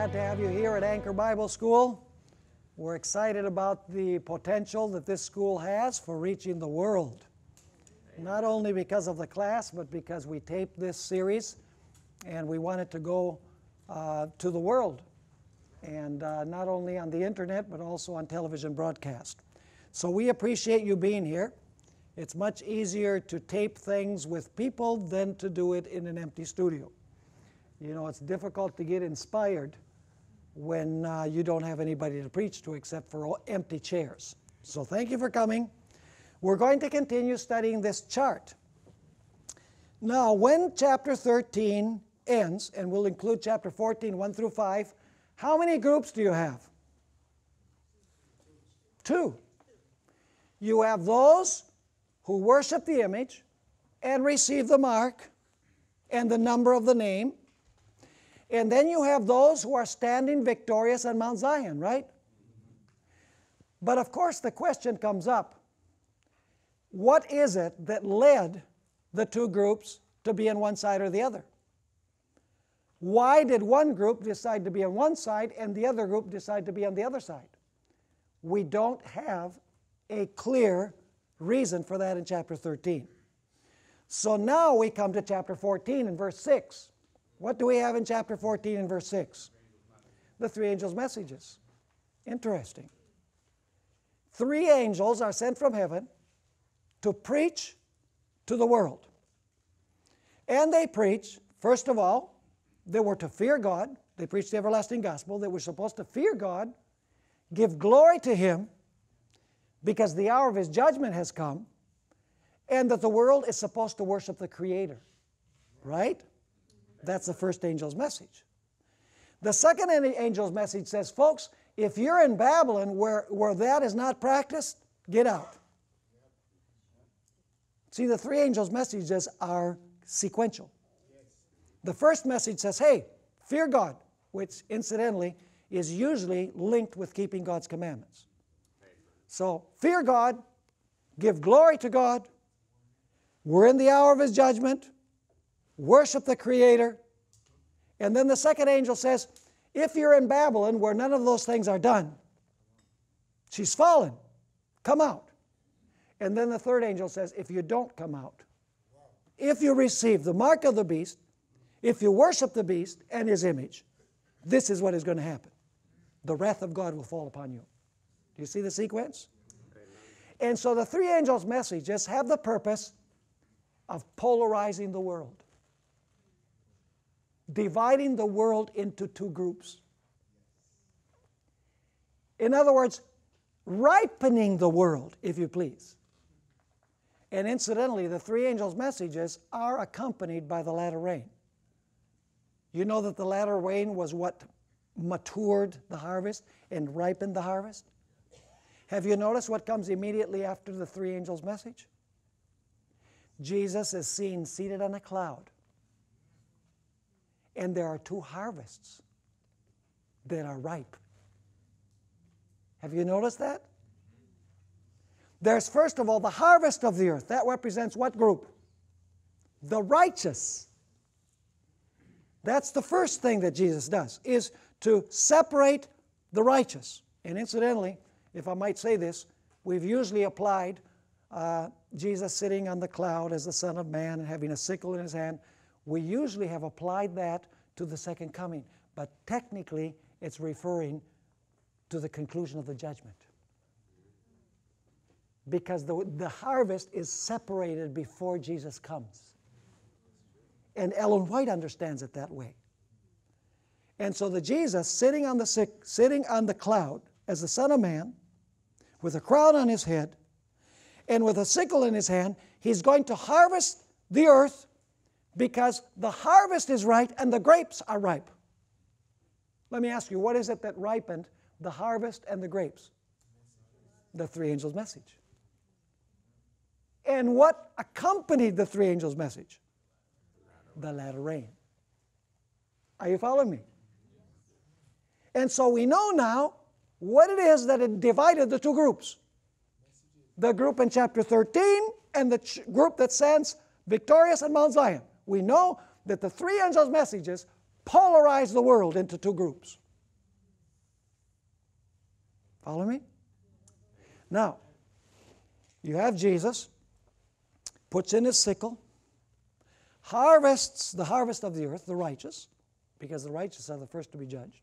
glad to have you here at Anchor Bible School. We're excited about the potential that this school has for reaching the world. Not only because of the class, but because we taped this series and we want it to go to the world. And not only on the internet, but also on television broadcast. So we appreciate you being here. It's much easier to tape things with people than to do it in an empty studio. You know, it's difficult to get inspired when you don't have anybody to preach to except for empty chairs. So thank you for coming. We're going to continue studying this chart. Now, when chapter 13 ends, and we'll include chapter 14, 1 through 5, how many groups do you have? Two. You have those who worship the image and receive the mark and the number of the name. And then you have those who are standing victorious on Mount Zion, right? But of course the question comes up, what is it that led the two groups to be on one side or the other? Why did one group decide to be on one side and the other group decide to be on the other side? We don't have a clear reason for that in chapter 13. So now we come to chapter 14 and verse 6. What do we have in chapter 14 and verse 6? The three angels' messages. Interesting. Three angels are sent from heaven to preach to the world. And they preach, first of all, they were to fear God. They preached the everlasting gospel. They were supposed to fear God, give glory to Him, because the hour of His judgment has come, and that the world is supposed to worship the Creator. Right? That's the first angel's message. The second angel's message says, folks, if you're in Babylon where that is not practiced, get out. See, the three angels' messages are sequential. The first message says, hey, fear God, which incidentally is usually linked with keeping God's commandments. So, fear God, give glory to God, we're in the hour of His judgment, worship the Creator. And then the second angel says, if you're in Babylon where none of those things are done, she's fallen, come out. And then the third angel says, if you don't come out, if you receive the mark of the beast, if you worship the beast and his image, this is what is going to happen. The wrath of God will fall upon you. Do you see the sequence? And so the three angels' messages have the purpose of polarizing the world, dividing the world into two groups. In other words, ripening the world, if you please. And incidentally, the three angels' messages are accompanied by the latter rain. You know that the latter rain was what matured the harvest and ripened the harvest? Have you noticed what comes immediately after the three angels' message? Jesus is seen seated on a cloud. And there are two harvests that are ripe. Have you noticed that? There's first of all the harvest of the earth. That represents what group? The righteous. That's the first thing that Jesus does, is to separate the righteous. And incidentally, if I might say this, we've usually applied Jesus sitting on the cloud as the Son of Man and having a sickle in His hand. We usually have applied that to the second coming, but technically it's referring to the conclusion of the judgment. Because the harvest is separated before Jesus comes. And Ellen White understands it that way. And so the Jesus sitting on the cloud as the Son of Man, with a crown on His head, and with a sickle in His hand, He's going to harvest the earth because the harvest is right and the grapes are ripe. Let me ask you, what is it that ripened the harvest and the grapes? The three angels' message. And what accompanied the three angels' message? The latter rain. Are you following me? And so we know now what it is that it divided the two groups. The group in chapter 13 and the group that stands victorious at Mount Zion. We know that the three angels' messages polarize the world into two groups. Follow me? Now, you have Jesus, puts in his sickle, harvests the harvest of the earth, the righteous, because the righteous are the first to be judged.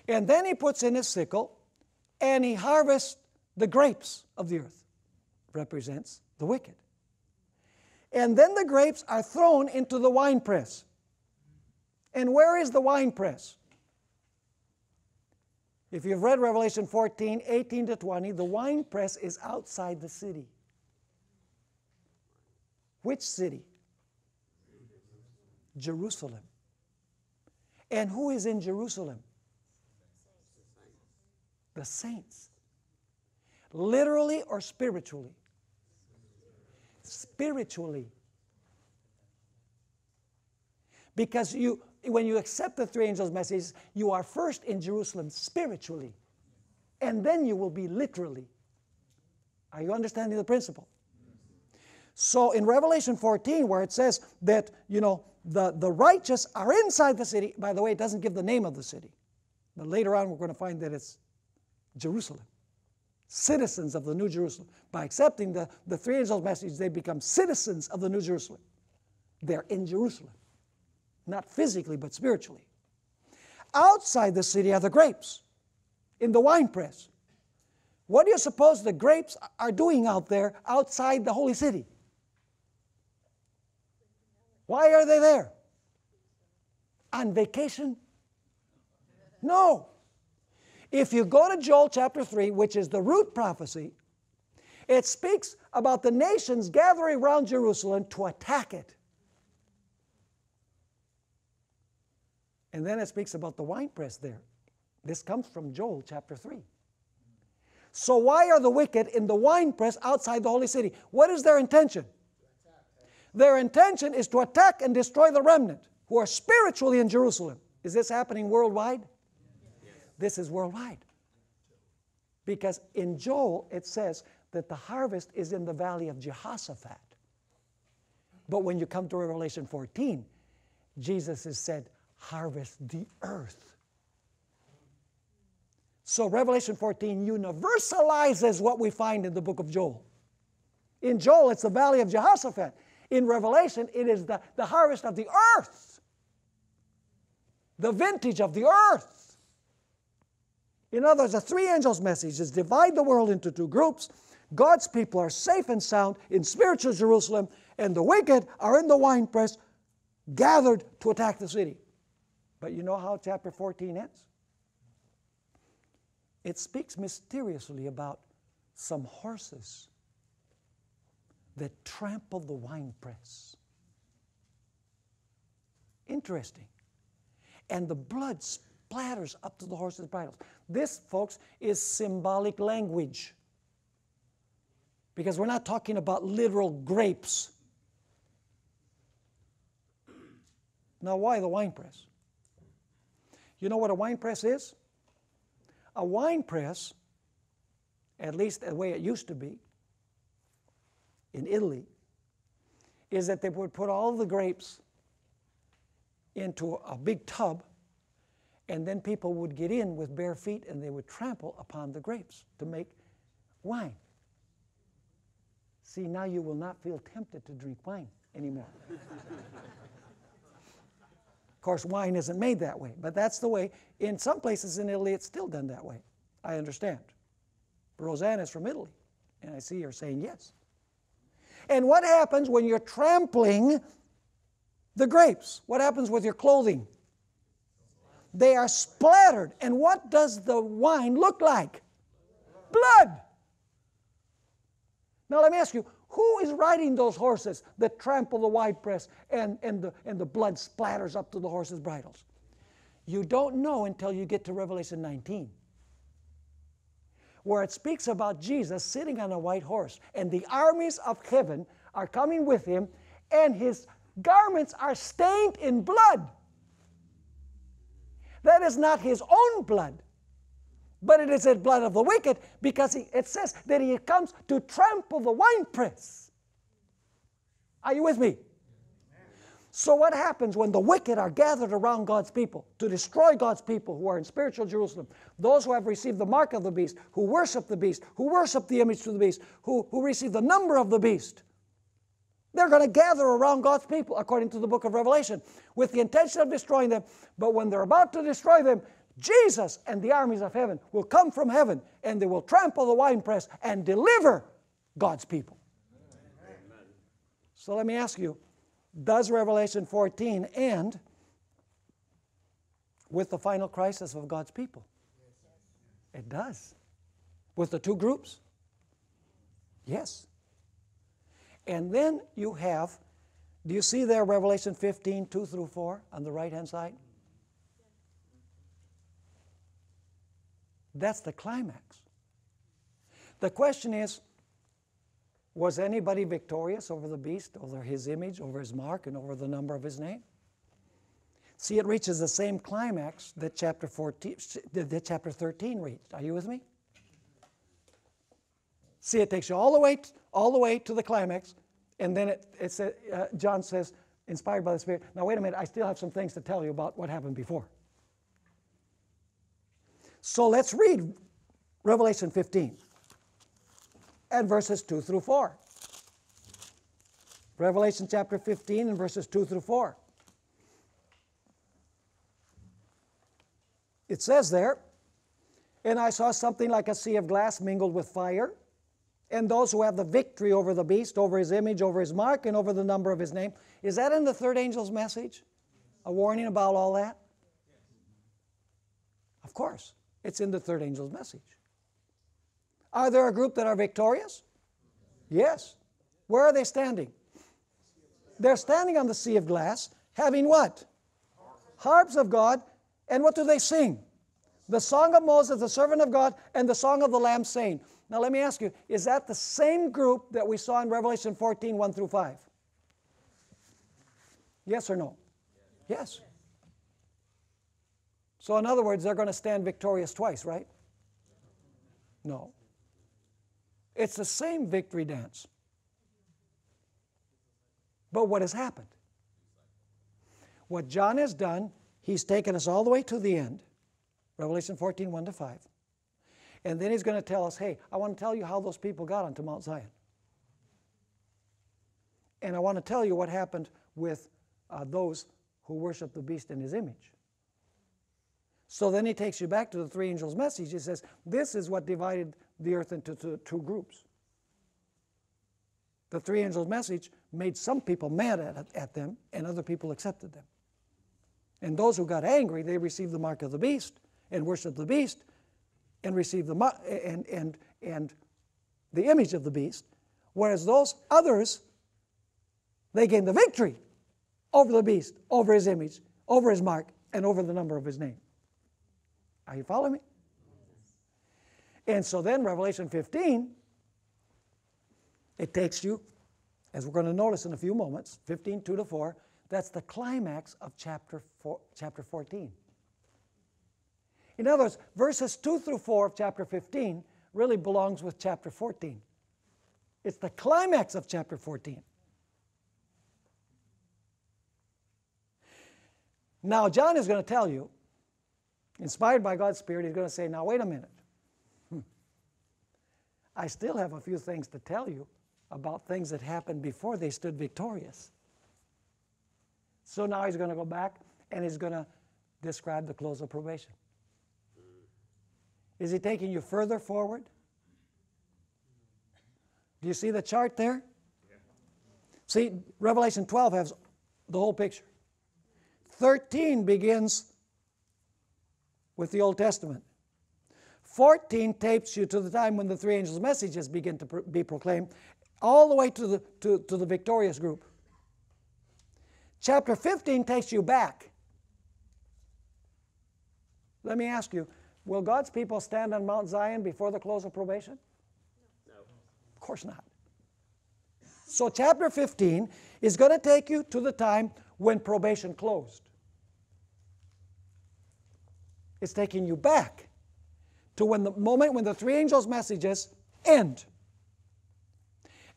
And then he puts in his sickle, and he harvests the grapes of the earth, represents the wicked. And then the grapes are thrown into the winepress. And where is the winepress? If you've read Revelation 14, 18 to 20, the winepress is outside the city. Which city? Jerusalem. And who is in Jerusalem? The saints. Literally or spiritually? Spiritually. Because when you accept the three angels' messages, you are first in Jerusalem spiritually, and then you will be literally. Are you understanding the principle? So in Revelation 14, where it says that, the righteous are inside the city, by the way, it doesn't give the name of the city. But later on, we're going to find that it's Jerusalem. Citizens of the New Jerusalem. By accepting the three angels' message, they become citizens of the New Jerusalem. They're in Jerusalem. Not physically, but spiritually. Outside the city are the grapes in the winepress. What do you suppose the grapes are doing out there outside the holy city? Why are they there? On vacation? No. If you go to Joel chapter 3, which is the root prophecy, it speaks about the nations gathering around Jerusalem to attack it. And then it speaks about the winepress there. This comes from Joel chapter 3. So why are the wicked in the winepress outside the holy city? What is their intention? Their intention is to attack and destroy the remnant who are spiritually in Jerusalem. Is this happening worldwide? Yes. This is worldwide. Because in Joel it says that the harvest is in the valley of Jehoshaphat. But when you come to Revelation 14, Jesus has said, harvest the earth. So Revelation 14 universalizes what we find in the book of Joel. In Joel, it's the valley of Jehoshaphat. In Revelation, it is the harvest of the earth. The vintage of the earth. In other words, the three angels' message is divide the world into two groups. God's people are safe and sound in spiritual Jerusalem, and the wicked are in the winepress, gathered to attack the city. But you know how chapter 14 ends? It speaks mysteriously about some horses that trample the winepress. Interesting. And the blood splatters up to the horses' bridles. This, folks, is symbolic language. Because we're not talking about literal grapes. Now, why the winepress? You know what a winepress is? A winepress, at least the way it used to be in Italy, is that they would put all the grapes into a big tub, and then people would get in with bare feet and they would trample upon the grapes to make wine. See, now you will not feel tempted to drink wine anymore. Of course, wine isn't made that way, but that's the way. In some places in Italy, it's still done that way. I understand. Rosanna is from Italy, and I see her saying yes. And what happens when you're trampling the grapes? What happens with your clothing? They are splattered. And what does the wine look like? Blood. Now let me ask you, who is riding those horses that trample the winepress and the blood splatters up to the horses' bridles? You don't know until you get to Revelation 19, where it speaks about Jesus sitting on a white horse, and the armies of heaven are coming with him, and his garments are stained in blood. That is not his own blood, but it is the blood of the wicked, because it says that he comes to trample the winepress. Are you with me? So what happens when the wicked are gathered around God's people to destroy God's people who are in spiritual Jerusalem? Those who have received the mark of the beast, who worship the beast, who worship the image of the beast, who receive the number of the beast. They're going to gather around God's people, according to the book of Revelation, with the intention of destroying them. But when they're about to destroy them, Jesus and the armies of heaven will come from heaven, and they will trample the winepress and deliver God's people. Amen. So let me ask you, does Revelation 14 end with the final crisis of God's people? It does. With the two groups? Yes. And then you have, do you see there Revelation 15, 2 through 4 on the right-hand side? That's the climax. The question is, was anybody victorious over the beast, over his image, over his mark, and over the number of his name? See, it reaches the same climax that chapter 13 reached. Are you with me? See, it takes you all the way to the climax, and then John says, inspired by the Spirit, now wait a minute, I still have some things to tell you about what happened before. So let's read Revelation 15 and verses 2 through 4. Revelation chapter 15 and verses 2 through 4. It says there, and I saw something like a sea of glass mingled with fire, and those who have the victory over the beast, over his image, over his mark, and over the number of his name. Is that in the third angel's message? A warning about all that? Of course, it's in the third angel's message. Are there a group that are victorious? Yes. Where are they standing? They're standing on the sea of glass, having what? Harps of God. And what do they sing? The song of Moses, the servant of God, and the song of the Lamb, saying. Now let me ask you, is that the same group that we saw in Revelation 14, 1 through 5? Yes or no? Yes. So in other words, they're going to stand victorious twice, right? No. It's the same victory dance. But what has happened? What John has done, he's taken us all the way to the end, Revelation 14, 1 to 5. And then he's going to tell us, hey, I want to tell you how those people got onto Mount Zion. And I want to tell you what happened with those who worship the beast in his image. So then he takes you back to the three angels' message. He says, this is what divided the earth into two groups. The three angels' message made some people mad at them, and other people accepted them. And those who got angry, they received the mark of the beast and worshiped the beast and received the and the image of the beast. Whereas those others, they gained the victory over the beast, over his image, over his mark, and over the number of his name. Are you following me? And so then Revelation 15, it takes you, as we're going to notice in a few moments, 15, 2 to 4, that's the climax of chapter 14. In other words, verses 2 through 4 of chapter 15 really belongs with chapter 14. It's the climax of chapter 14. Now, John is going to tell you, inspired by God's Spirit, he's going to say, now wait a minute. I still have a few things to tell you about things that happened before they stood victorious. So now he's going to go back and he's going to describe the close of probation. Is he taking you further forward? Do you see the chart there? Yeah. See, Revelation 12 has the whole picture. 13 begins with the Old Testament. 14 takes you to the time when the three angels' messages begin to be proclaimed, all the way to the victorious group. Chapter 15 takes you back. Let me ask you, will God's people stand on Mount Zion before the close of probation? No. Of course not. So chapter 15 is going to take you to the time when probation closed. It's taking you back to when the moment when the three angels' messages end.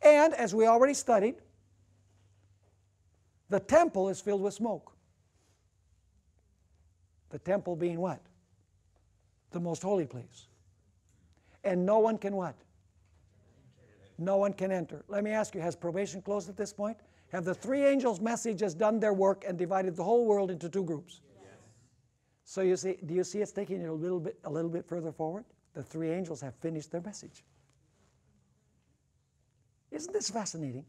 And as we already studied, the temple is filled with smoke. The temple being what? The most holy place. And no one can what? No one can enter. Let me ask you, has probation closed at this point? Have the three angels' messages done their work and divided the whole world into two groups? Yes. So you see, do you see it's taking you a little bit further forward? The three angels have finished their message. Isn't this fascinating?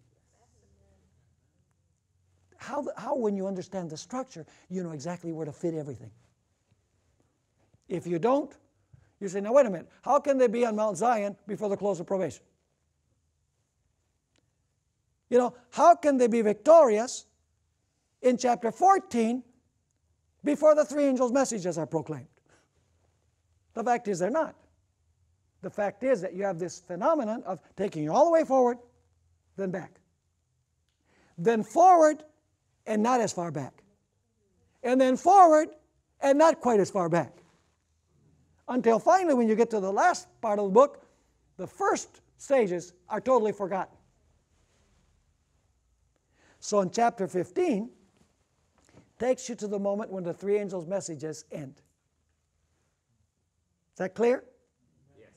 How when you understand the structure, you know exactly where to fit everything. If you don't, you say, now wait a minute, how can they be on Mount Zion before the close of probation? You know, how can they be victorious in chapter 14 before the three angels' messages are proclaimed? The fact is they're not. The fact is that you have this phenomenon of taking you all the way forward, then back. Then forward and not as far back. And then forward and not quite as far back. Until finally, when you get to the last part of the book, the first stages are totally forgotten. So in chapter 15, takes you to the moment when the three angels' messages end. Is that clear? Yes.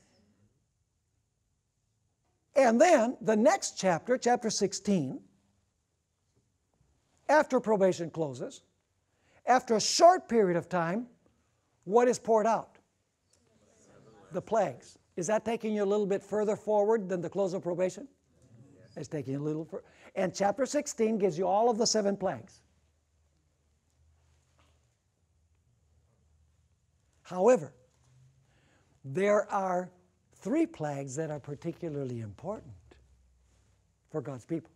And then the next chapter, chapter 16, after probation closes, after a short period of time, what is poured out? The plagues. Is that taking you a little bit further forward than the close of probation? Yes. It's taking you a little further. And chapter 16 gives you all of the 7 plagues. However, there are 3 plagues that are particularly important for God's people.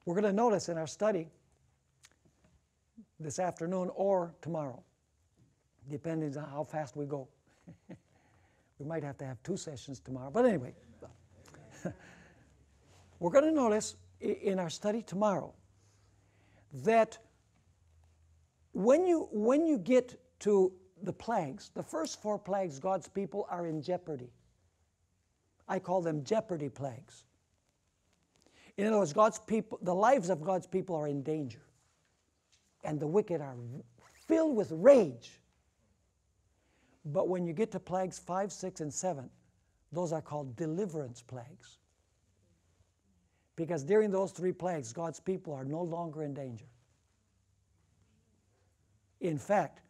We're going to notice in our study this afternoon or tomorrow, depending on how fast we go. We might have to have 2 sessions tomorrow, but anyway. We're going to notice in our study tomorrow that when you get to the plagues, the first 4 plagues, God's people are in jeopardy. I call them jeopardy plagues. In other words, God's people, the lives of God's people are in danger. And the wicked are filled with rage. But when you get to plagues 5, 6, and 7, those are called deliverance plagues. Because during those 3 plagues, God's people are no longer in danger. In fact,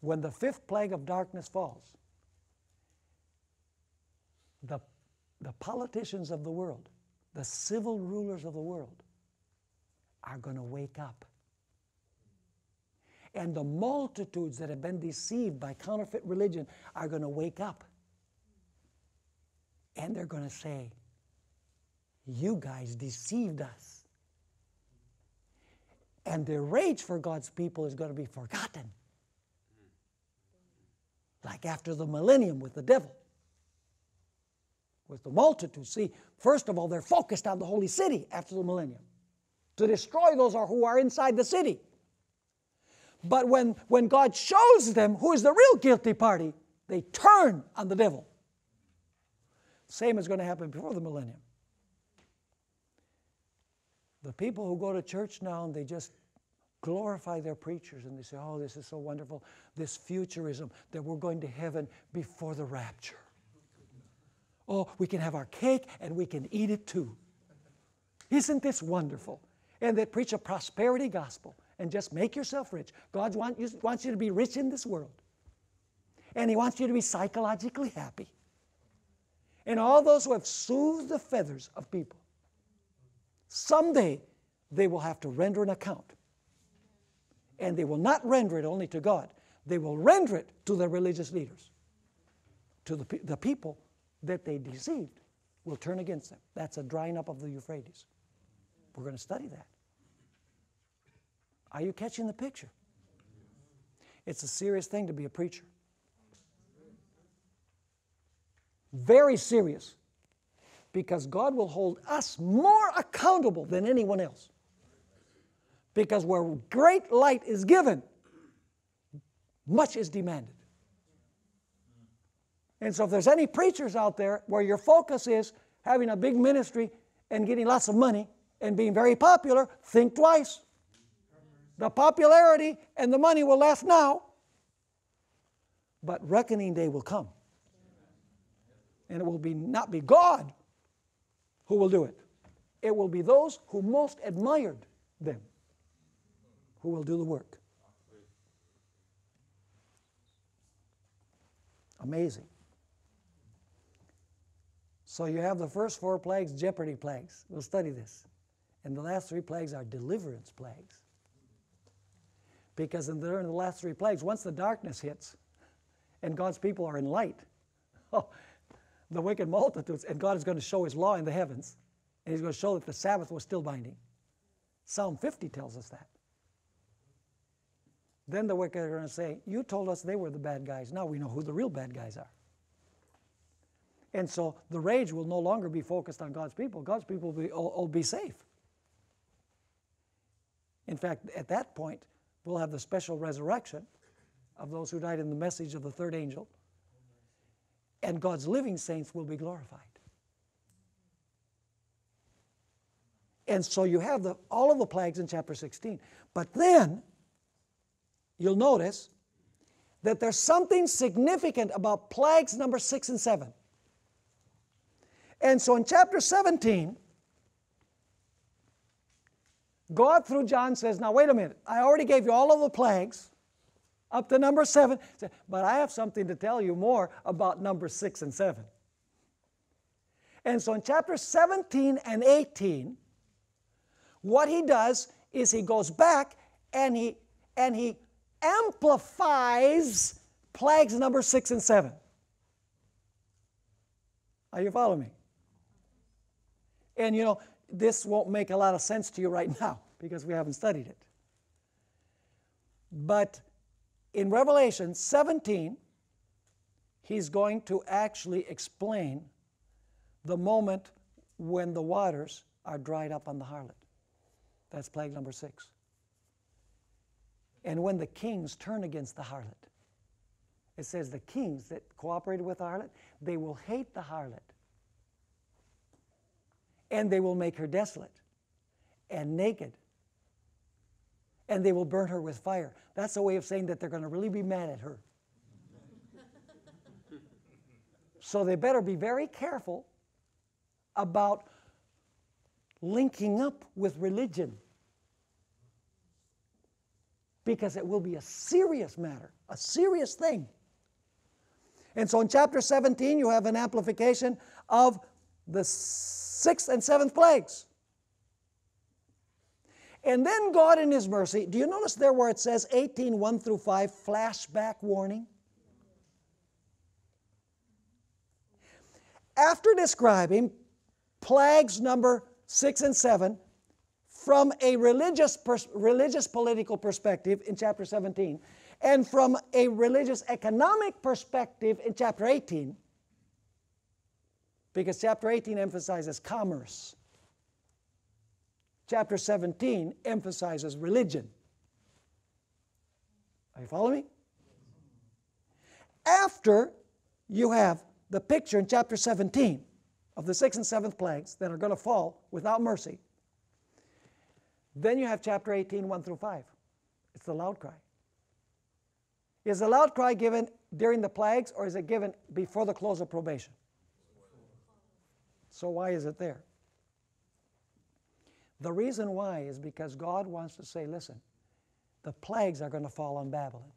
when the 5th plague of darkness falls, the politicians of the world, the civil rulers of the world, are going to wake up. And the multitudes that have been deceived by counterfeit religion are going to wake up. And they're going to say, you guys deceived us. And their rage for God's people is going to be forgotten. Like after the millennium with the devil. With the multitude. See, first of all, they're focused on the holy city after the millennium. To destroy those who are inside the city. But when God shows them who is the real guilty party, they turn on the devil. Same is going to happen before the millennium. The people who go to church now and they just glorify their preachers and they say, oh, this is so wonderful, this futurism that we're going to heaven before the rapture. Oh, we can have our cake and we can eat it too. Isn't this wonderful? And they preach a prosperity gospel and just make yourself rich. God wants you to be rich in this world. And He wants you to be psychologically happy. And all those who have soothed the feathers of people, someday they will have to render an account. And they will not render it only to God. They will render it to their religious leaders. To the people that they deceived will turn against them. That's a drying up of the Euphrates. We're going to study that. Are you catching the picture? It's a serious thing to be a preacher. Very serious. Because God will hold us more accountable than anyone else. Because where great light is given, much is demanded. And so if there's any preachers out there where your focus is having a big ministry and getting lots of money, and being very popular, think twice. The popularity and the money will last now, but reckoning day will come. And it will not be God who will do it. It will be those who most admired them who will do the work. Amazing. So you have the first 4 plagues, jeopardy plagues. We'll study this. And the last 3 plagues are deliverance plagues. Because during the last 3 plagues, once the darkness hits and God's people are in light, the wicked multitudes, and God is going to show His law in the heavens, and He's going to show that the Sabbath was still binding. Psalm 50 tells us that. Then the wicked are going to say, you told us they were the bad guys. Now we know who the real bad guys are. And so the rage will no longer be focused on God's people. God's people will be safe. In fact, at that point, we'll have the special resurrection of those who died in the message of the third angel. And God's living saints will be glorified. And so you have all of the plagues in chapter 16. But then, you'll notice that there's something significant about plagues number 6 and 7. And so in chapter 17, God through John says, now wait a minute, I already gave you all of the plagues up to number 7, but I have something to tell you more about number 6 and 7. And so in chapter 17 and 18, what he does is he goes back and he amplifies plagues number 6 and 7. Are you following me? And you know, this won't make a lot of sense to you right now because we haven't studied it. But in Revelation 17, he's going to actually explain the moment when the waters are dried up on the harlot. That's plague number 6. And when the kings turn against the harlot, it says the kings that cooperated with the harlot, they will hate the harlot. And they will make her desolate and naked. And they will burn her with fire. That's a way of saying that they're going to really be mad at her. So they better be very careful about linking up with religion. Because it will be a serious matter, a serious thing. And so in chapter 17, you have an amplification of the 6th and 7th plagues. And then God in His mercy, do you notice there where it says 18, 1 through 5, flashback warning? After describing plagues number 6 and 7 from a religious political perspective in chapter 17, and from a religious economic perspective in chapter 18, because chapter 18 emphasizes commerce. Chapter 17 emphasizes religion. Are you following me? After you have the picture in chapter 17 of the 6th and 7th plagues that are going to fall without mercy, then you have chapter 18, 1 through 5. It's the loud cry. Is the loud cry given during the plagues, or is it given before the close of probation? So why is it there? The reason why is because God wants to say, listen, the plagues are going to fall on Babylon.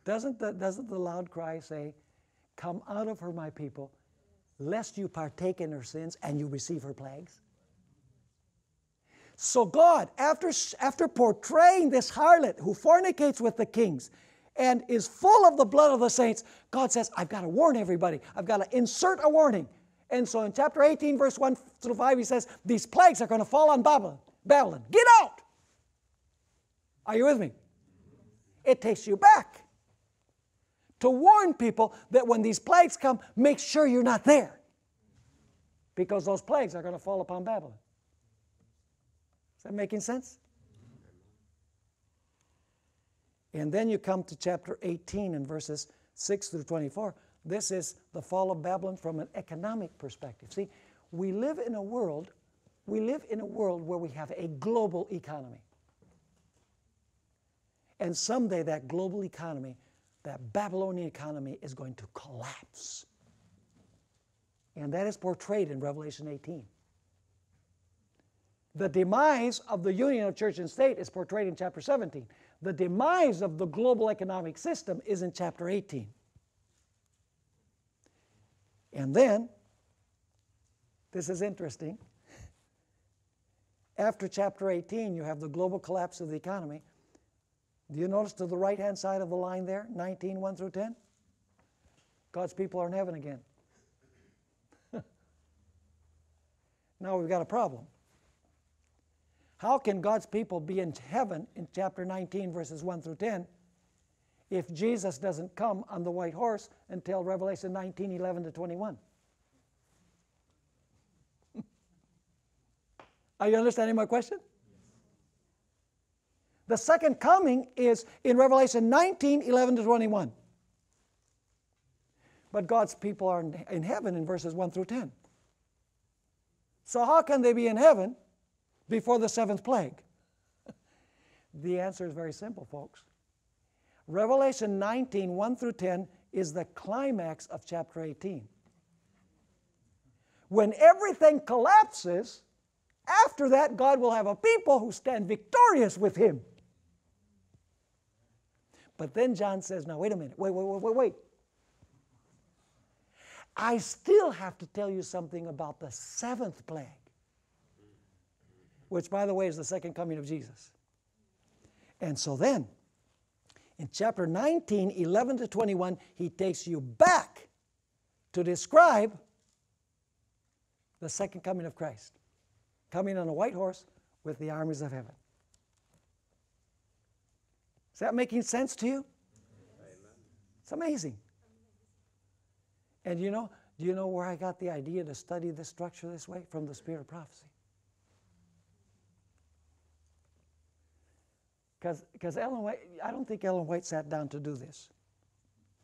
Doesn't the loud cry say, come out of her, my people, lest you partake in her sins and you receive her plagues? So God, after portraying this harlot who fornicates with the kings and is full of the blood of the saints, God says, I've got to warn everybody. I've got to insert a warning. And so in chapter 18, verse 1 through 5, he says, these plagues are going to fall on Babylon. Get out! Are you with me? It takes you back to warn people that when these plagues come, make sure you're not there. Because those plagues are going to fall upon Babylon. Is that making sense? And then you come to chapter 18 and verses 6 through 24. This is the fall of Babylon from an economic perspective. See, we live in a world We live in a world where we have a global economy. And someday that global economy, that Babylonian economy, is going to collapse. And that is portrayed in Revelation 18. The demise of the union of church and state is portrayed in chapter 17. The demise of the global economic system is in chapter 18. And then, this is interesting, after chapter 18 you have the global collapse of the economy. Do you notice to the right-hand side of the line there, 19, 1 through 10? God's people are in heaven again. Now we've got a problem. How can God's people be in heaven in chapter 19, verses 1 through 10, if Jesus doesn't come on the white horse until Revelation 19, 11 to 21? Are you understanding my question? The second coming is in Revelation 19, 11 to 21. But God's people are in heaven in verses 1 through 10. So how can they be in heaven before the seventh plague? The answer is very simple, folks. Revelation 19, 1 through 10 is the climax of chapter 18. When everything collapses, after that God will have a people who stand victorious with Him. But then John says, now wait a minute, wait. I still have to tell you something about the seventh plague, which, by the way, is the second coming of Jesus. And so then, in chapter 19, 11 to 21, he takes you back to describe the second coming of Christ, coming on a white horse with the armies of heaven. Is that making sense to you? It's amazing. And do you know where I got the idea to study this structure this way? From the Spirit of Prophecy. Because Ellen White, I don't think Ellen White sat down to do this.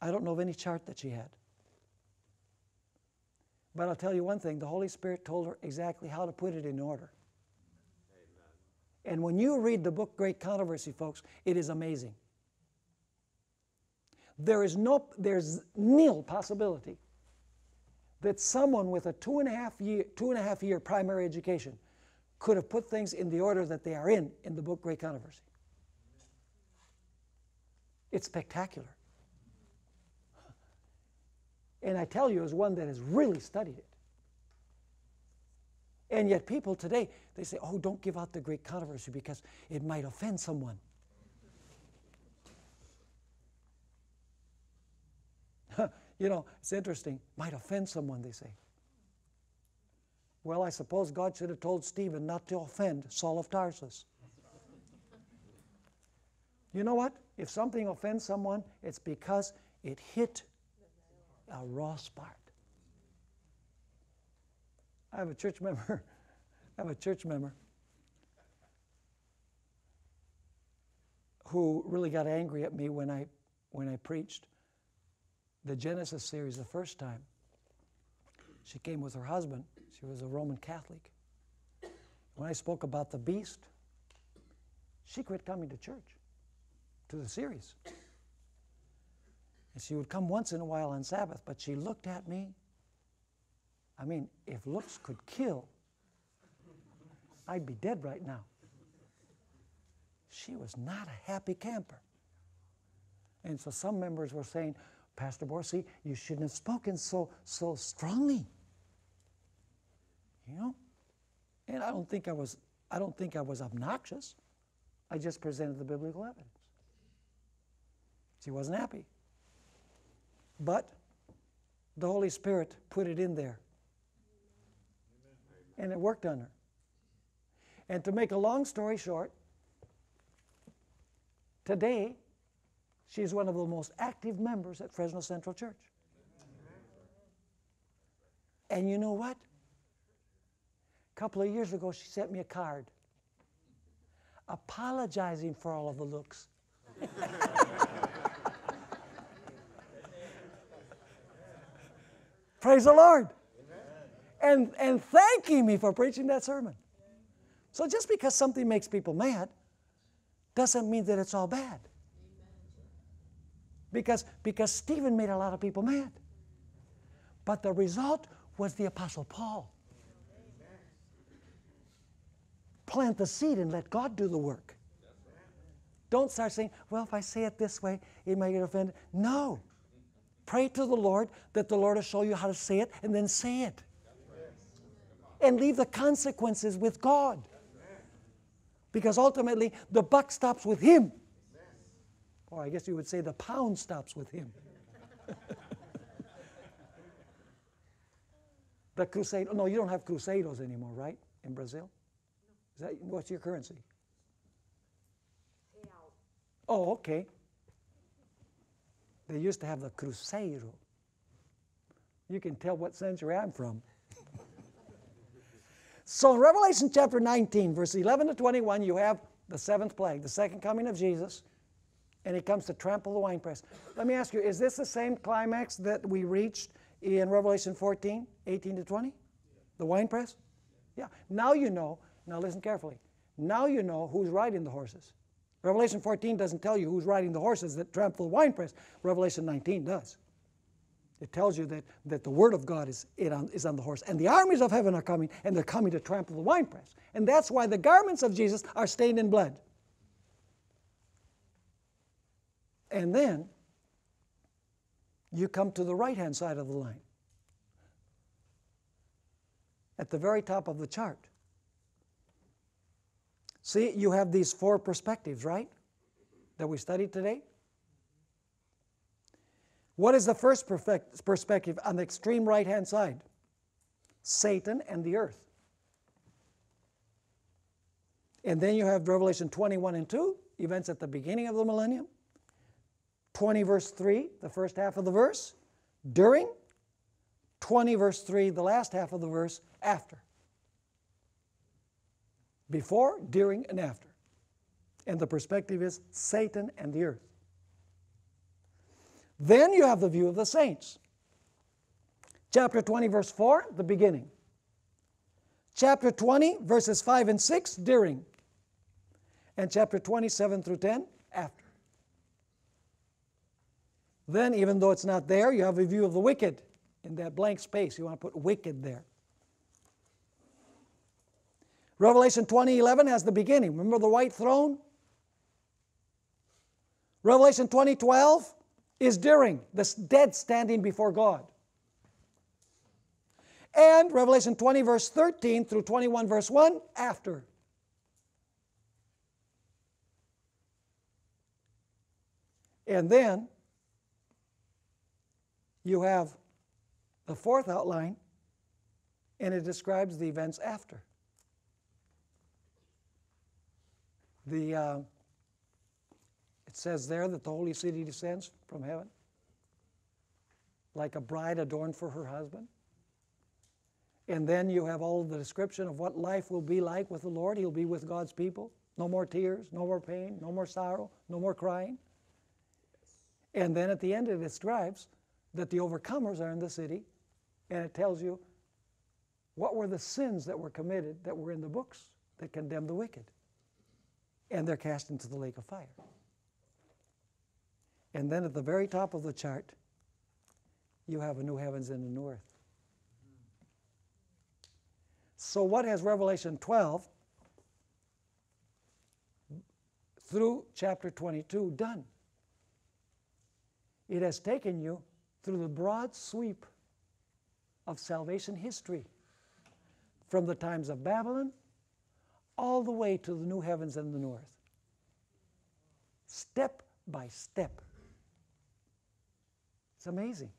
I don't know of any chart that she had. But I'll tell you one thing, the Holy Spirit told her exactly how to put it in order. Amen. And when you read the book Great Controversy, folks, it is amazing. There's nil possibility that someone with a two and a half year primary education could have put things in the order that they are in the book Great Controversy. It's spectacular. And I tell you, as one that has really studied it. And yet people today, they say, oh, don't give out the Great Controversy because it might offend someone. It's interesting. Might offend someone, they say. Well, I suppose God should have told Stephen not to offend Saul of Tarsus. You know what? If something offends someone, it's because it hit a raw spot. I have a church member who really got angry at me when I preached the Genesis series the first time. She came with her husband. She was a Roman Catholic. When I spoke about the beast, she quit coming to church, to the series. And she would come once in a while on Sabbath, but she looked at me. I mean, if looks could kill, I'd be dead right now. She was not a happy camper. And so some members were saying, Pastor Bohr, see, you shouldn't have spoken so strongly. And I don't think I was obnoxious. I just presented the biblical evidence. She wasn't happy. But the Holy Spirit put it in there. And it worked on her. And to make a long story short, today, she's one of the most active members at Fresno Central Church. And you know what? A couple of years ago, she sent me a card apologizing for all of the looks. Praise the Lord. And thanking me for preaching that sermon. So just because something makes people mad doesn't mean that it's all bad. Because Stephen made a lot of people mad. But the result was the Apostle Paul. Plant the seed and let God do the work. Don't start saying, well, if I say it this way, it might get offended. No. Pray to the Lord that the Lord will show you how to say it, and then say it. And leave the consequences with God. Because ultimately, the buck stops with Him. Or I guess you would say the pound stops with Him. The crusade. No, you don't have crusados anymore, right? In Brazil? What's your currency? Oh, okay. They used to have the cruzeiro. You can tell what century I'm from. So in Revelation chapter 19, verse 11 to 21, you have the seventh plague, the second coming of Jesus, and He comes to trample the winepress. Let me ask you, is this the same climax that we reached in Revelation 14, 18 to 20? The winepress? Yeah. Now you know, now listen carefully, now you know who's riding the horses. Revelation 14 doesn't tell you who's riding the horses that trample the winepress. Revelation 19 does. It tells you that the Word of God is on the horse. And the armies of heaven are coming, and they're coming to trample the winepress. And that's why the garments of Jesus are stained in blood. And then you come to the right-hand side of the line. At the very top of the chart. See, you have these four perspectives, right? That we studied today. What is the first perspective on the extreme right-hand side? Satan and the earth. And then you have Revelation 21 and 2, events at the beginning of the millennium. 20 verse 3, the first half of the verse, during. 20 verse 3, the last half of the verse, after. Before, during, and after. And the perspective is Satan and the earth. Then you have the view of the saints. Chapter 20, verse 4, the beginning. Chapter 20, verses 5 and 6, during. And chapter 27 through 10, after. Then, even though it's not there, you have a view of the wicked. In that blank space, you want to put wicked there. Revelation 20:11 has the beginning. Remember the white throne? Revelation 20:12 is during, the dead standing before God. And Revelation 20 verse 13 through 21 verse 1, after. And then you have the fourth outline, and it describes the events after. It says there that the holy city descends from heaven like a bride adorned for her husband. And then you have all of the description of what life will be like with the Lord. He'll be with God's people. No more tears, no more pain, no more sorrow, no more crying. And then at the end it describes that the overcomers are in the city, and it tells you what were the sins that were committed that were in the books that condemn the wicked. And they're cast into the lake of fire. And then at the very top of the chart, you have a new heavens and a new earth. So what has Revelation 12 through chapter 22 done? It has taken you through the broad sweep of salvation history, from the times of Babylon all the way to the new heavens and the new earth. Step by step. It's amazing.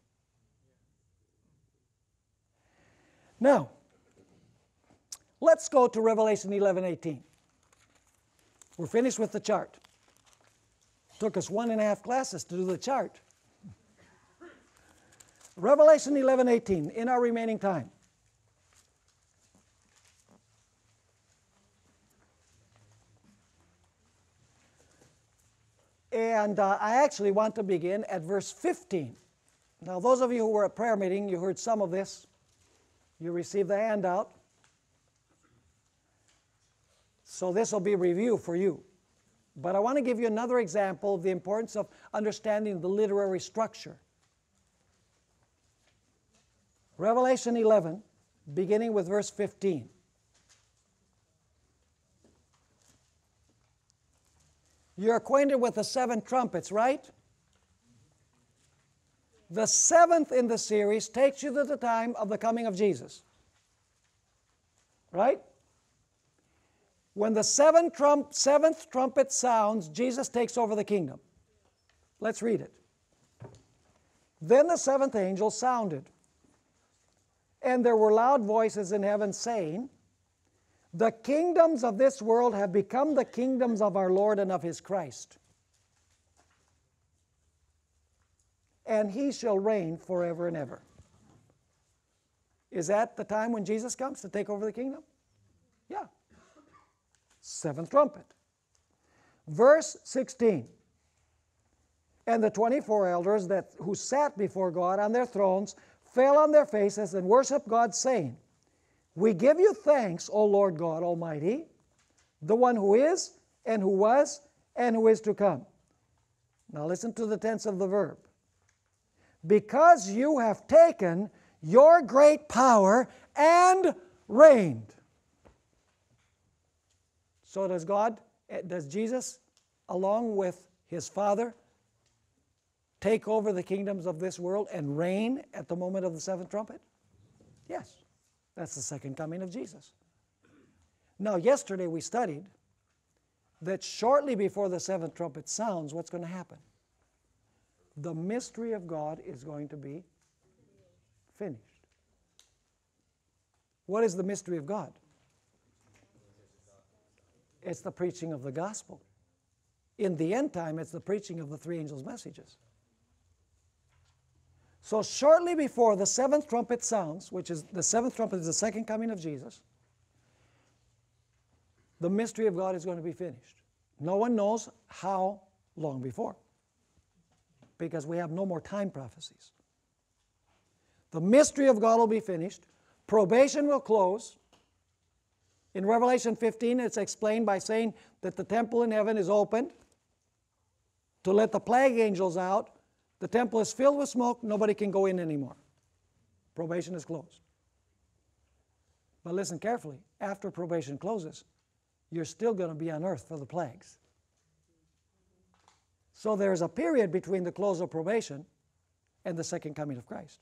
Now, let's go to Revelation 11:18. We're finished with the chart. Took us 1.5 classes to do the chart. Revelation 11:18, in our remaining time. And I actually want to begin at verse 15. Now, those of you who were at prayer meeting, you heard some of this. You received the handout. So this will be review for you. But I want to give you another example of the importance of understanding the literary structure. Revelation 11, beginning with verse 15. You're acquainted with the 7 trumpets, right? The 7th in the series takes you to the time of the coming of Jesus. Right? When the 7th trumpet sounds, Jesus takes over the kingdom. Let's read it. Then the 7th angel sounded, and there were loud voices in heaven saying, the kingdoms of this world have become the kingdoms of our Lord and of His Christ, and He shall reign forever and ever. Is that the time when Jesus comes to take over the kingdom? Yeah. 7th trumpet. Verse 16. And the 24 elders who sat before God on their thrones fell on their faces and worshiped God, saying, we give you thanks, O Lord God Almighty, the one who is, and who was, and who is to come. Now listen to the tense of the verb. Because you have taken your great power and reigned. So does Jesus, along with His Father, take over the kingdoms of this world and reign at the moment of the 7th trumpet? Yes. That's the second coming of Jesus. Now, yesterday we studied that shortly before the 7th trumpet sounds, what's going to happen? The mystery of God is going to be finished. What is the mystery of God? It's the preaching of the gospel. In the end time, it's the preaching of the 3 angels' messages. So shortly before the 7th trumpet sounds, which is the 7th trumpet is the second coming of Jesus, the mystery of God is going to be finished. No one knows how long before, because we have no more time prophecies. The mystery of God will be finished. Probation will close. In Revelation 15, it's explained by saying that the temple in heaven is opened to let the plague angels out. The temple is filled with smoke. Nobody can go in anymore. Probation is closed. But listen carefully. After probation closes, you're still going to be on earth for the plagues. So there's a period between the close of probation and the second coming of Christ.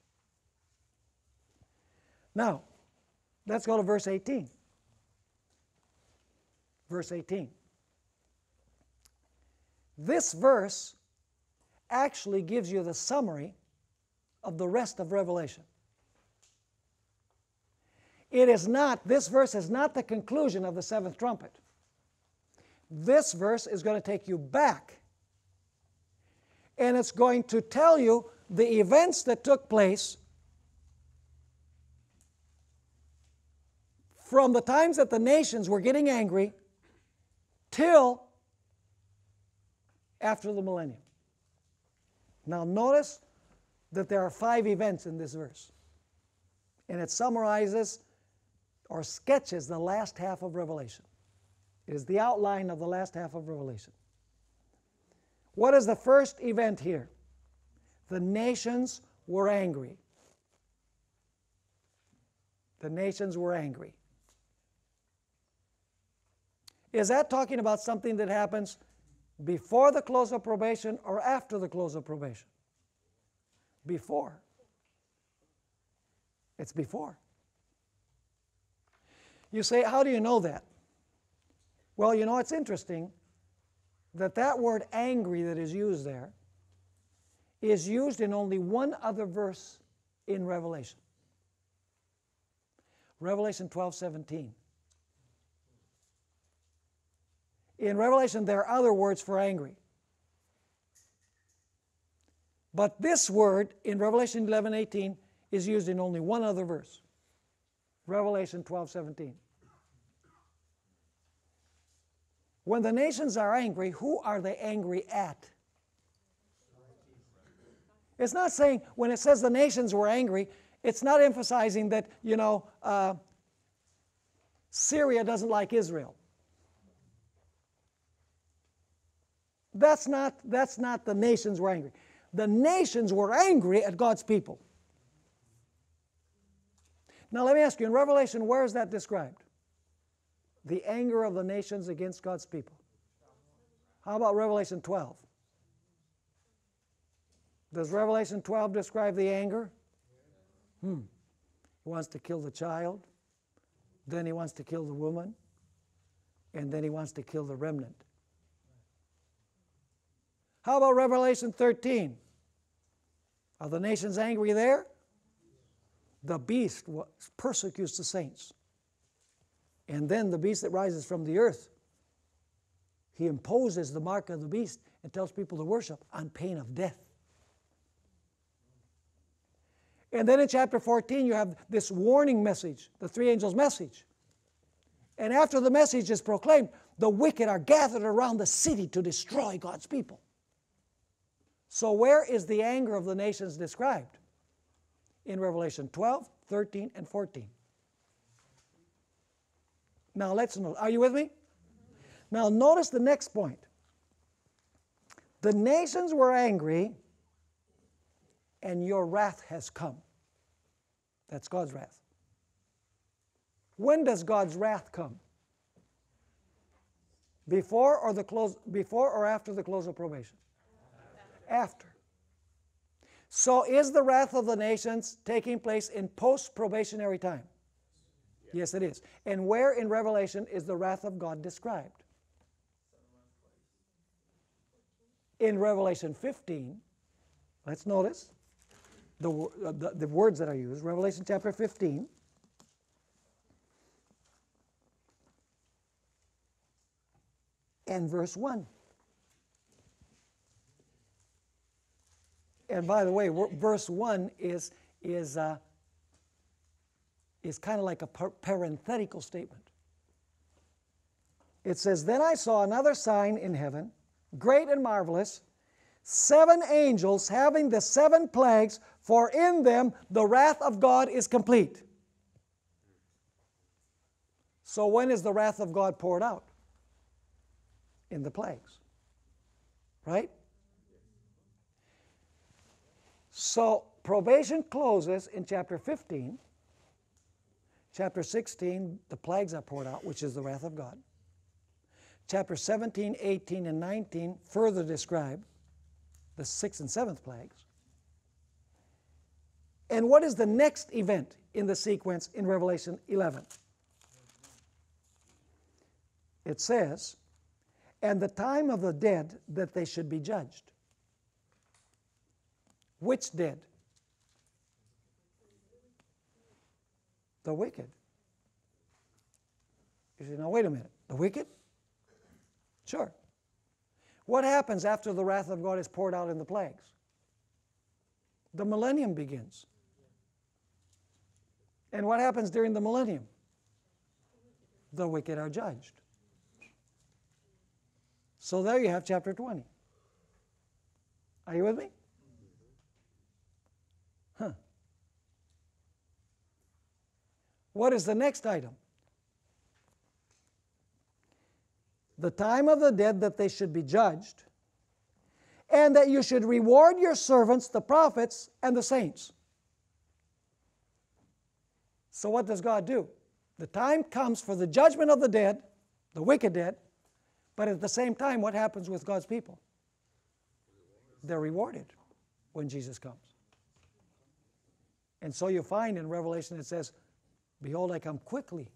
Now, let's go to verse 18. Verse 18. This verse actually gives you the summary of the rest of Revelation. This verse is not the conclusion of the 7th trumpet. This verse is going to take you back, and it's going to tell you the events that took place from the times that the nations were getting angry till after the millennium. Now notice that there are 5 events in this verse, and it summarizes or sketches the last half of Revelation. It is the outline of the last half of Revelation. What is the first event here? The nations were angry. The nations were angry. Is that talking about something that happens before the close of probation or after the close of probation? Before. It's before. You say, how do you know that? Well, you know, it's interesting that that word angry that is used there is used in only one other verse in Revelation. Revelation 12:17. In Revelation, there are other words for angry. But this word in Revelation 11:18 is used in only one other verse. Revelation 12:17. When the nations are angry, who are they angry at? It's not saying, when it says the nations were angry, it's not emphasizing that, Syria doesn't like Israel. That's not the nations were angry. The nations were angry at God's people. Now let me ask you, in Revelation, where is that described? The anger of the nations against God's people. How about Revelation 12? Does Revelation 12 describe the anger? He wants to kill the child, then he wants to kill the woman, and then he wants to kill the remnant. How about Revelation 13? Are the nations angry there? The beast persecutes the saints. And then the beast that rises from the earth, he imposes the mark of the beast and tells people to worship on pain of death. And then in chapter 14 you have this warning message, the three angels' message. And after the message is proclaimed, the wicked are gathered around the city to destroy God's people. So where is the anger of the nations described? In Revelation 12, 13, and 14. Now let's note. Are you with me? Now notice the next point. The nations were angry, and your wrath has come. That's God's wrath. When does God's wrath come? Before or after the close of probation? After. So is the wrath of the nations taking place in post-probationary time? Yes, it is. And where in Revelation is the wrath of God described? In Revelation 15, let's notice the words that are used. Revelation chapter 15. And verse 1. And by the way, verse 1 is kind of like a parenthetical statement. It says, "Then I saw another sign in heaven, great and marvelous, 7 angels having the 7 plagues, for in them the wrath of God is complete." So when is the wrath of God poured out? In the plagues. Right? So probation closes in chapter 15. Chapter 16, the plagues are poured out, which is the wrath of God. Chapter 17, 18, and 19 further describe the 6th and 7th plagues. And what is the next event in the sequence in Revelation 11? It says, "And the time of the dead that they should be judged." Which dead? The wicked. You say, now wait a minute, the wicked? Sure. What happens after the wrath of God is poured out in the plagues? The millennium begins. And what happens during the millennium? The wicked are judged. So there you have chapter 20. Are you with me? Huh. What is the next item? The time of the dead that they should be judged, and that you should reward your servants, the prophets, and the saints. So what does God do? The time comes for the judgment of the dead, the wicked dead, but at the same time, what happens with God's people? They're rewarded when Jesus comes. And so you find in Revelation it says, "Behold, I come quickly,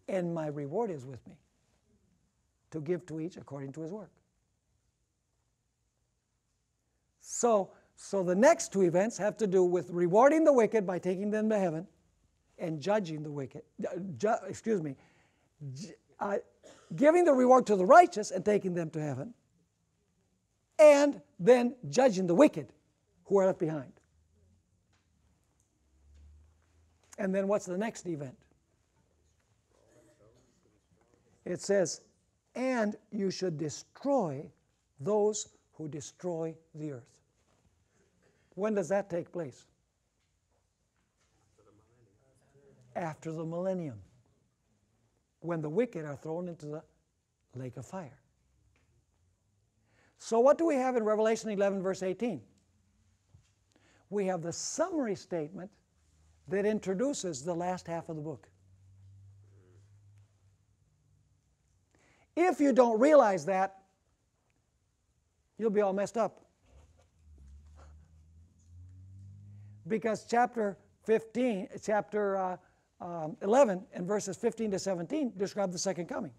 and my reward is with me, to give to each according to his work." So the next 2 events have to do with rewarding the wicked by taking them to heaven, and judging the wicked. Giving the reward to the righteous and taking them to heaven, and then judging the wicked who are left behind. And then what's the next event? It says, "And you should destroy those who destroy the earth." When does that take place? After the millennium, when the wicked are thrown into the lake of fire. So what do we have in Revelation 11, verse 18? We have the summary statement that introduces the last half of the book. If you don't realize that, you'll be all messed up. Because chapter 11 and verses 15 to 17 describe the second coming.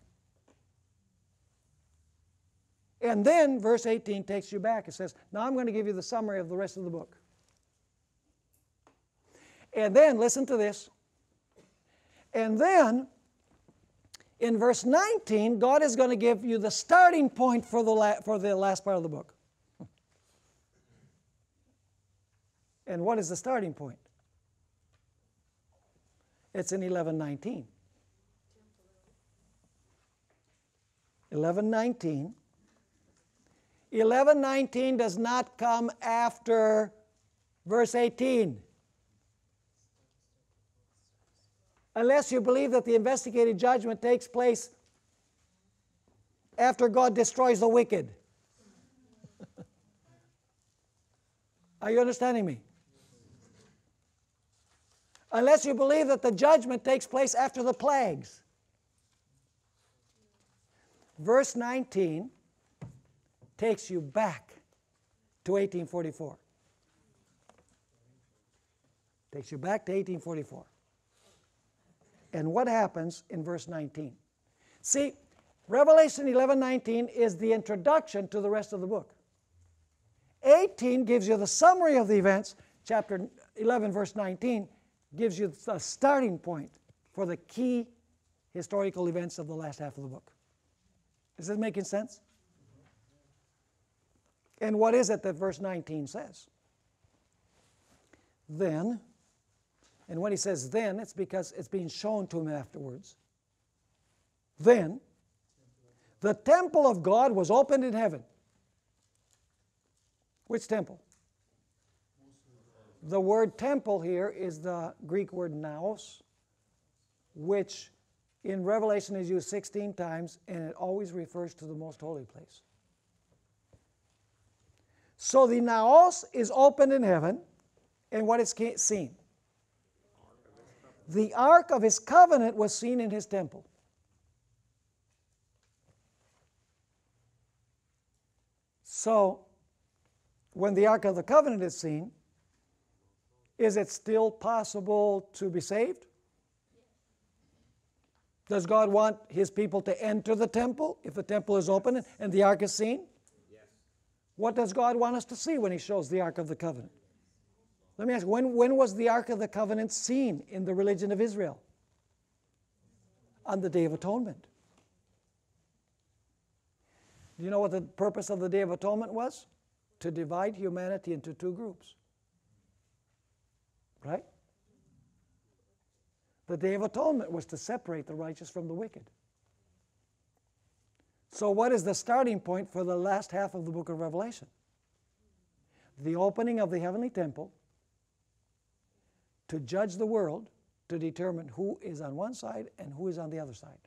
And then verse 18 takes you back. It says, now I'm going to give you the summary of the rest of the book. And then, listen to this. And then, in verse 19, God is going to give you the starting point for the last part of the book. And what is the starting point? It's in 11:19. 11:19. 11:19 does not come after verse 18. Unless you believe that the investigative judgment takes place after God destroys the wicked. Are you understanding me? Unless you believe that the judgment takes place after the plagues. Verse 19 takes you back to 1844. Takes you back to 1844. And what happens in verse 19? See, Revelation 11:19 is the introduction to the rest of the book. 18 gives you the summary of the events. Chapter 11, verse 19 gives you the starting point for the key historical events of the last half of the book. Is this making sense? And what is it that verse 19 says? Then, and when he says then, it's because it's being shown to him afterwards. Then, the temple of God was opened in heaven. Which temple? The word temple here is the Greek word naos, which in Revelation is used 16 times, and it always refers to the most holy place. So the naos is opened in heaven, and what is seen? The ark of his covenant was seen in his temple. So, when the ark of the covenant is seen, is it still possible to be saved? Does God want his people to enter the temple if the temple is open and the ark is seen? Yes. What does God want us to see when he shows the ark of the covenant? Let me ask, when was the ark of the covenant seen in the religion of Israel? On the Day of Atonement. Do you know what the purpose of the Day of Atonement was? To divide humanity into two groups. Right? The Day of Atonement was to separate the righteous from the wicked. So what is the starting point for the last half of the book of Revelation? The opening of the heavenly temple to judge the world, to determine who is on one side and who is on the other side.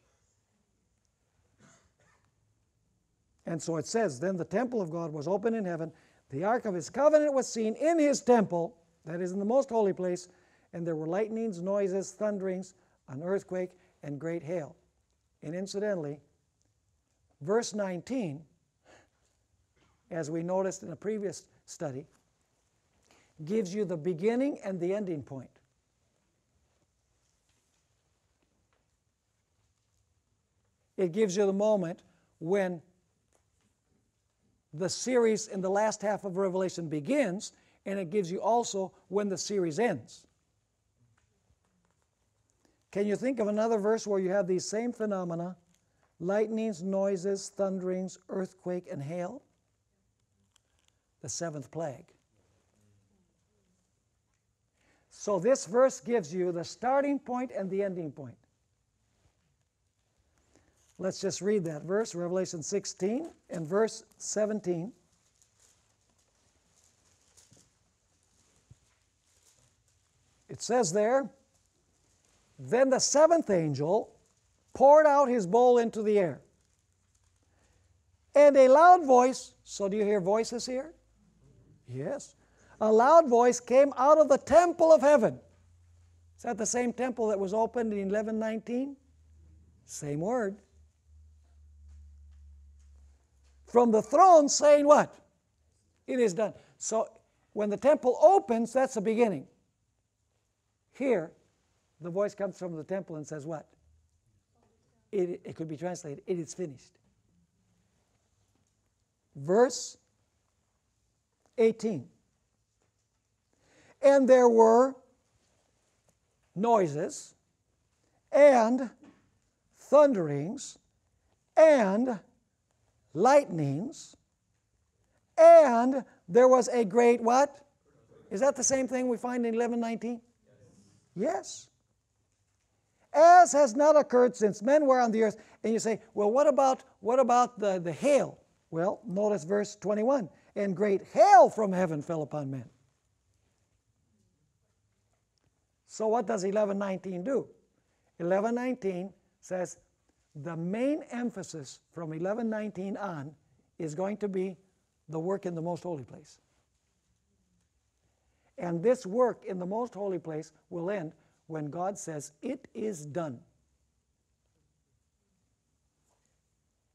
And so it says, then the temple of God was open in heaven, the ark of his covenant was seen in his temple, that is in the most holy place, and there were lightnings, noises, thunderings, an earthquake, and great hail. And incidentally, verse 19, as we noticed in a previous study, gives you the beginning and the ending point. It gives you the moment when the series in the last half of Revelation begins, and it gives you also when the series ends. Can you think of another verse where you have these same phenomena, lightnings, noises, thunderings, earthquake, and hail? The seventh plague. So this verse gives you the starting point and the ending point. Let's just read that verse, Revelation 16 and verse 17. It says there, then the seventh angel poured out his bowl into the air. And a loud voice, so do you hear voices here? Yes. A loud voice came out of the temple of heaven. Is that the same temple that was opened in 1119? Same word. From the throne saying what? It is done. So when the temple opens, that's the beginning. Here, the voice comes from the temple and says what? It could be translated, it is finished. Verse 18. And there were noises and thunderings and lightnings, and there was a great what? Is that the same thing we find in 11:19? Yes. As has not occurred since men were on the earth. And you say, well, what about the hail? Well, notice verse 21. And great hail from heaven fell upon men. So what does 11:19 do? 11:19 says the main emphasis from 11:19 on is going to be the work in the most holy place. And this work in the most holy place will end when God says, it is done.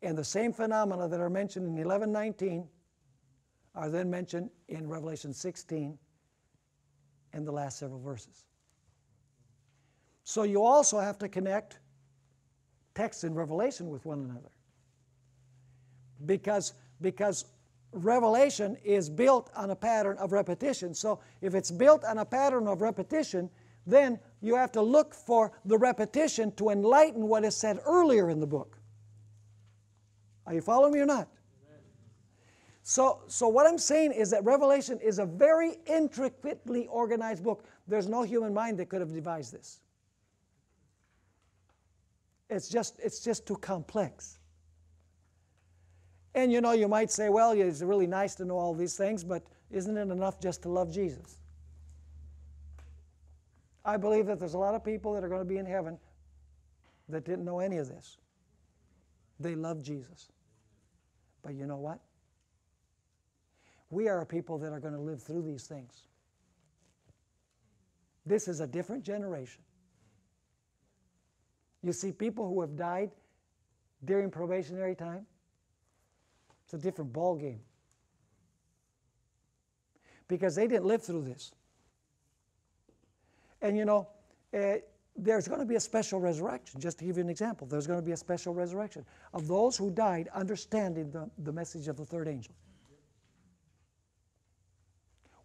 And the same phenomena that are mentioned in 11:19 are then mentioned in Revelation 16 and the last several verses. So you also have to connect text in Revelation with one another. Because Revelation is built on a pattern of repetition. So if it's built on a pattern of repetition, then you have to look for the repetition to enlighten what is said earlier in the book. Are you following me or not? So what I'm saying is that Revelation is a very intricately organized book. There's no human mind that could have devised this. It's just too complex. And you know, you might say, well, it's really nice to know all these things, but isn't it enough just to love Jesus? I believe that there's a lot of people that are going to be in heaven that didn't know any of this. They love Jesus. But you know what? We are a people that are going to live through these things. This is a different generation. You see, people who have died during probationary time, it's a different ball game. Because they didn't live through this. And you know, there's going to be a special resurrection. Just to give you an example, there's going to be a special resurrection of those who died understanding the message of the third angel.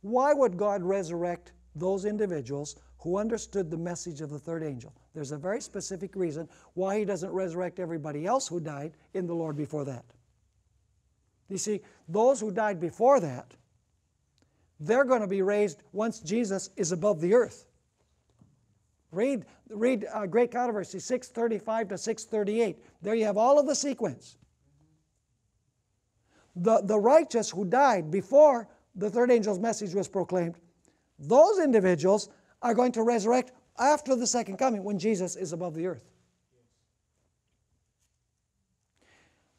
Why would God resurrect those individuals who understood the message of the third angel? There's a very specific reason why He doesn't resurrect everybody else who died in the Lord before that. You see, those who died before that, they're going to be raised once Jesus is above the earth. Read Great Controversy 635 to 638. There you have all of the sequence. The righteous who died before the third angel's message was proclaimed, those individuals are going to resurrect after the second coming when Jesus is above the earth.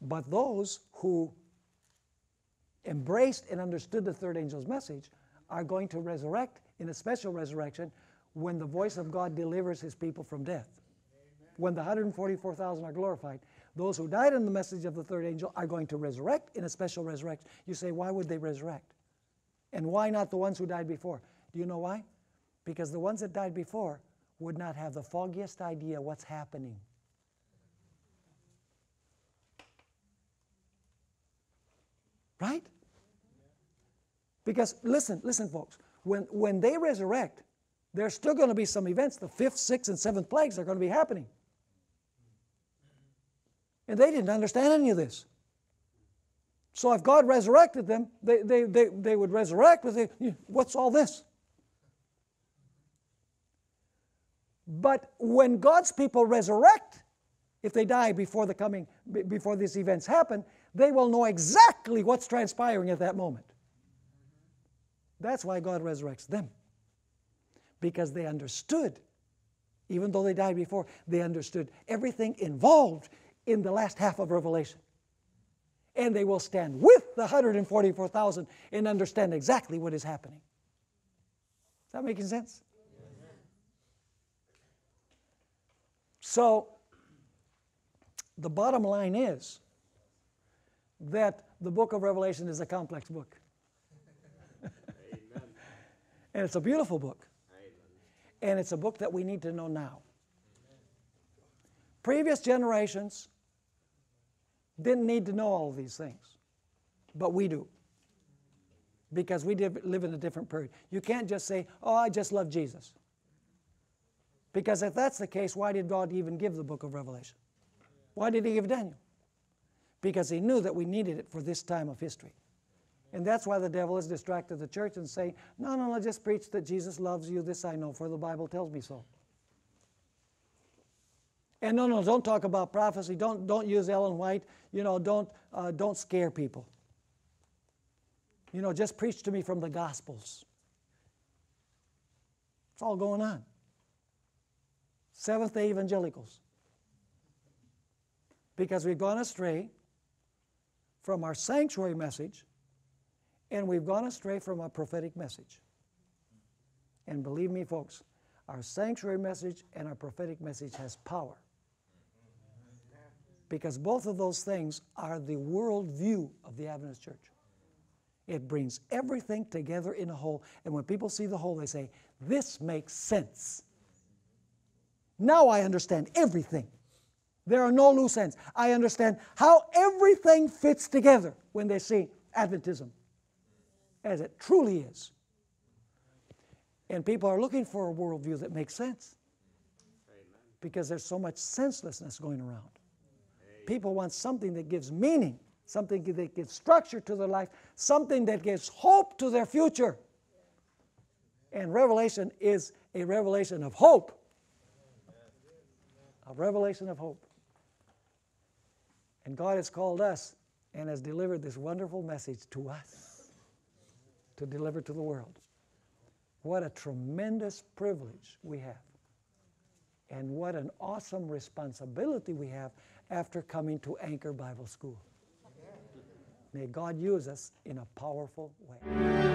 But those who embraced and understood the third angel's message are going to resurrect in a special resurrection when the voice of God delivers His people from death. Amen. When the 144,000 are glorified, those who died in the message of the third angel are going to resurrect in a special resurrection. You say, why would they resurrect? And why not the ones who died before? Do you know why? Because the ones that died before would not have the foggiest idea what's happening. Right? Because listen folks, when they resurrect, there's still going to be some events. The 5th, 6th, and 7th plagues are going to be happening. And they didn't understand any of this. So if God resurrected them, they would resurrect with, what's all this? But when God's people resurrect, if they die before these events happen, they will know exactly what's transpiring at that moment. That's why God resurrects them. Because they understood, even though they died before, they understood everything involved in the last half of Revelation. And they will stand with the 144,000 and understand exactly what is happening. Is that making sense? So, the bottom line is that the book of Revelation is a complex book. And it's a beautiful book. And it's a book that we need to know now. Previous generations didn't need to know all of these things, but we do, because we live in a different period. You can't just say, oh, I just love Jesus. Because if that's the case, why did God even give the book of Revelation? Why did he give Daniel? Because he knew that we needed it for this time of history. And that's why the devil has distracted the church and saying, no, just preach that Jesus loves you. This I know, for the Bible tells me so. And no, don't talk about prophecy. Don't use Ellen White. Don't scare people. Just preach to me from the Gospels. It's all going on. Seventh-day evangelicals. Because we've gone astray from our sanctuary message, and we've gone astray from our prophetic message. And believe me, folks, our sanctuary message and our prophetic message has power. Because both of those things are the worldview of the Adventist church. It brings everything together in a whole. And when people see the whole, they say, this makes sense. Now I understand everything. There are no loose ends. I understand how everything fits together when they see Adventism, as it truly is. And people are looking for a worldview that makes sense. Because there's so much senselessness going around. People want something that gives meaning, something that gives structure to their life, something that gives hope to their future. And Revelation is a revelation of hope. A revelation of hope. And God has called us and has delivered this wonderful message to us to deliver to the world. What a tremendous privilege we have. And what an awesome responsibility we have after coming to Anchor Bible School. May God use us in a powerful way.